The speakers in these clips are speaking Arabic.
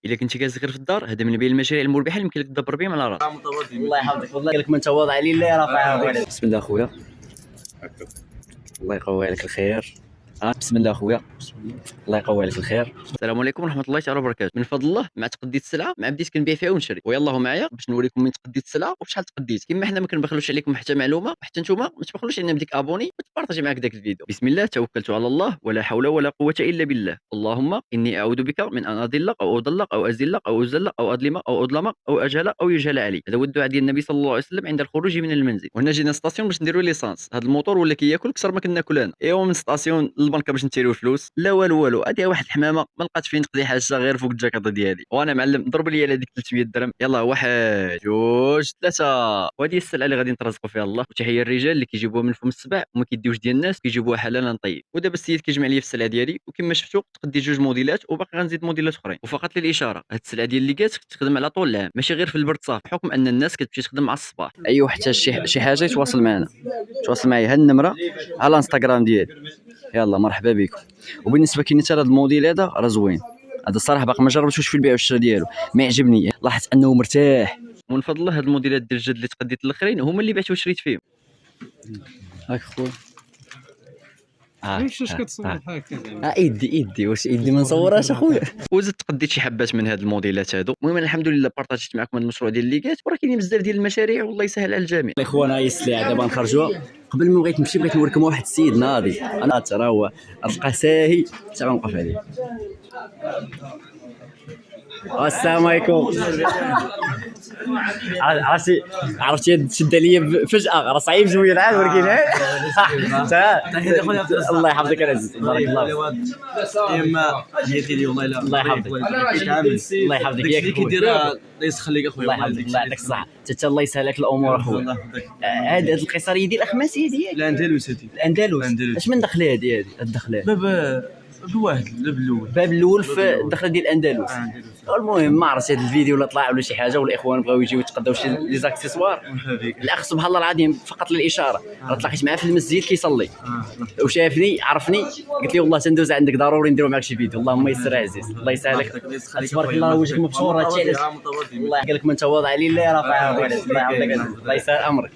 الا كنتي جالس غير في الدار، هذا من بين المشاريع المربحه اللي يمكن لك تدبر بهم على راسك. الله يحفظك، والله قال لك من تواضع لله رفعه. بسم الله اخويا، الله يقوي عليك الخير. بسم الله اخويا، الله يقوي عليك الخير. السلام عليكم ورحمه الله تعالى وبركاته. من فضل الله مع تقديت السلعه مع بديت كنبيع فيها ونشري، ويلاه معايا باش نوريكم من تقديت السلعه وشحال تقديت. كما حنا ما كنبخلوش عليكم حتى معلومه، وحتى نتوما ما تبخلوش علينا بديك ابوني وتبارطاجي معاك داك الفيديو. بسم الله توكلت على الله ولا حول ولا قوه الا بالله. اللهم اني اعوذ بك من ان اضل او اضل او ازل او ازل او اظلم او اظلم او اجهل او يجهل علي. هذا هو الدعاء ديال النبي صلى الله عليه وسلم عند الخروج من المنزل. وهنا جينا ستاسيون باش نديروا ليسانس. هذا الموتور ولا كياكل اكثر ما كناكل انا. ايوا من ستاسيون للبنكه باش نتيريو فلوس، لا والو. هذه واحد الحمامه ما لقات فين نقضي حاجه غير فوق الجاكيطه ديالي، وانا معلم ضرب لي على ديك 300 درهم. يلا واحد جوج ثلاثه. وهذه السلعه اللي غادي نترزقوا فيها الله. وتحيه الرجال اللي كيجيبوها من فم السبع وما كيديوش ديال الناس، كيجيبوها حلالا طيب. ودابا السيد كيجمع لي في السلعه ديالي، وكما شفتوا تقدي جوج موديلات وباقي غنزيد موديلات اخرين. وفقط للاشاره، هاد السلعه ديال اللي كات تخدم على طول العام، ماشي غير في البرد صافي، بحكم ان الناس كتمشي تخدم مع الصباح. ايوا حتى شي حاجه يتواصل معنا، تواصل معايا. هاد النمره على الانستغرام ديالي. يلا مرحبا بكم. وبالنسبه كاين حتى هذا الموديل هذا راه زوين. هذا الصراحه باقي ما جربتوش في البيع والشراء ديالو، ما عجبني، لاحظت انه مرتاح. ومن فضل الله هاد الموديلات ديال الجد اللي تقديت الاخرين هما اللي بعت وشريت فيهم. هاك خويا. واش كتصور هكا؟ ايدي واش ايدي ما نصورهاش اخويا. وزدت تقديت شي حبات من هاد الموديلات هادو. المهم انا الحمد لله بارطاجيت معكم هاد المشروع ديال الليكات، وراه كاينين بزاف ديال المشاريع والله يسهل على الجميع. الاخوان هاي السلعه دابا نخرجوها. قبل ما بغيت نمشي بغيت نوريكم واحد السيد ناضي، انا ترى هو تلقاه ساهي حتى غنوقف عليه. السلام عليكم. عرفتي تشد عليا فجأة، راه صعيب جوي العاد ولكن الله يحفظك العزيز، بارك الله اما جيتي لي والله لا الله يحفظك. الله يحفظك ياك كيدير الله يخليك اخويا. الله يحفظك، الله يعطيك الصحة، حتى الله يسهل لك الامور اخويا. هاد القيصريه ديال الاخماسيه ديالك الاندلس الاندلس. اش من دخله هذه الدخله؟ باب واحد الباب الاول في الدخله ديال الاندلس. المهم ما عرفتش هذا الفيديو ولا طلع ولا شي حاجه، والاخوان بغاو يجيو يتقداو شي لي زاكسيسوار. الاخ سبحان الله العظيم فقط للاشاره راه تلاقيت معاه في المسجد كيصلي وشافني عرفني، قلت لي والله تندوز عندك ضروري نديرو معك شي فيديو. اللهم يسر عزيز، الله يسهل لك، تبارك الله وجهك مبشور. هادشي علاش الله قال لك من تواضع لله رفعه. الله يعطيك، الله يسهل امرك.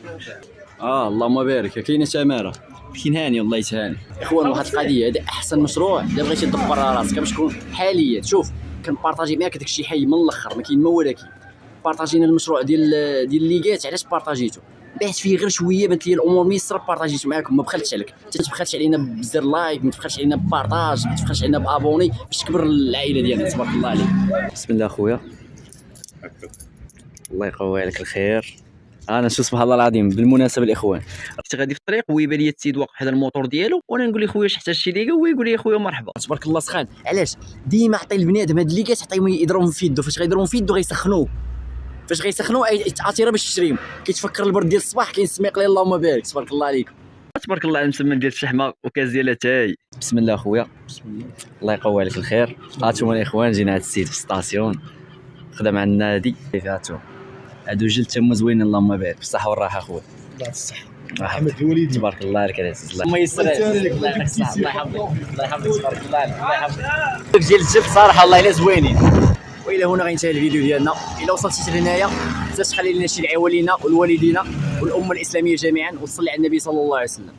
اللهم بارك. كاينه تماره كاين هاني، الله يسهل. اخوان واحد القضيه، هذا احسن مشروع الا بغيتي تدبر على راسك باش تكون حاليا. شوف كنبارطاجي معاك داك الشيء حي من الاخر، ما كاين ما ولكن بارطاجينا المشروع ديال الليغات. علاش بارطاجيتو؟ بعت فيه غير شويه، بانت لي الامور ميسره، بارطاجيتو معاكم، ما بخلتش عليك. انت ما تبخلش علينا بزر لايك، ما تبخلش علينا ببارطاج، ما تبخلش علينا بابوني باش تكبر العائله ديالنا. تبارك الله عليك. بسم الله اخويا، الله يقوي عليك الخير. انا شو سبحان الله العظيم. بالمناسبه الاخوان كنت غادي في الطريق ويبان لي السيد واقف حدا الموطور ديالو، وانا نقول له خويا واش احتاج شي ليغا، هو يقول لي خويا مرحبا. تبارك الله سخان. علاش ديما عطي البنادم هاد الليغات، عطيهم يضربهم في يدو. فاش غيضربهم في يدو غيسخنوه، فاش غيسخنوا عطيره باش تشريهم. كيتفكر البرد ديال الصباح كاين السميق. اللهم بارك، تبارك الله عليكم. تبارك الله على المسمى ديال الشحمه وكاس ديال اتاي. بسم الله اخويا، الله يقوي عليك الخير. هانتوما الاخوان جينا عند السيد في السطاسيون، خدم عندنا هادي. هاتو هادو جلد تما زوينين، اللهم بارك، بالصحه والراحه اخويا. الله الصحه. محمد الوليدي تبارك الله عليك العزيز. الله يسر عليك، الله يعطيك الصحه، الله يحفظك، الله يحفظك، تبارك الله عليك، الله يحفظك. ديال الجلد صراحه الله الا زوينين. والى هنا غينتهي الفيديو ديالنا. الى وصلتي لهنايا ما تنساش تخلي لنا شي دعوه لينا والوالدينا والامه الاسلاميه جميعا، وتصلي على النبي صلى الله عليه وسلم.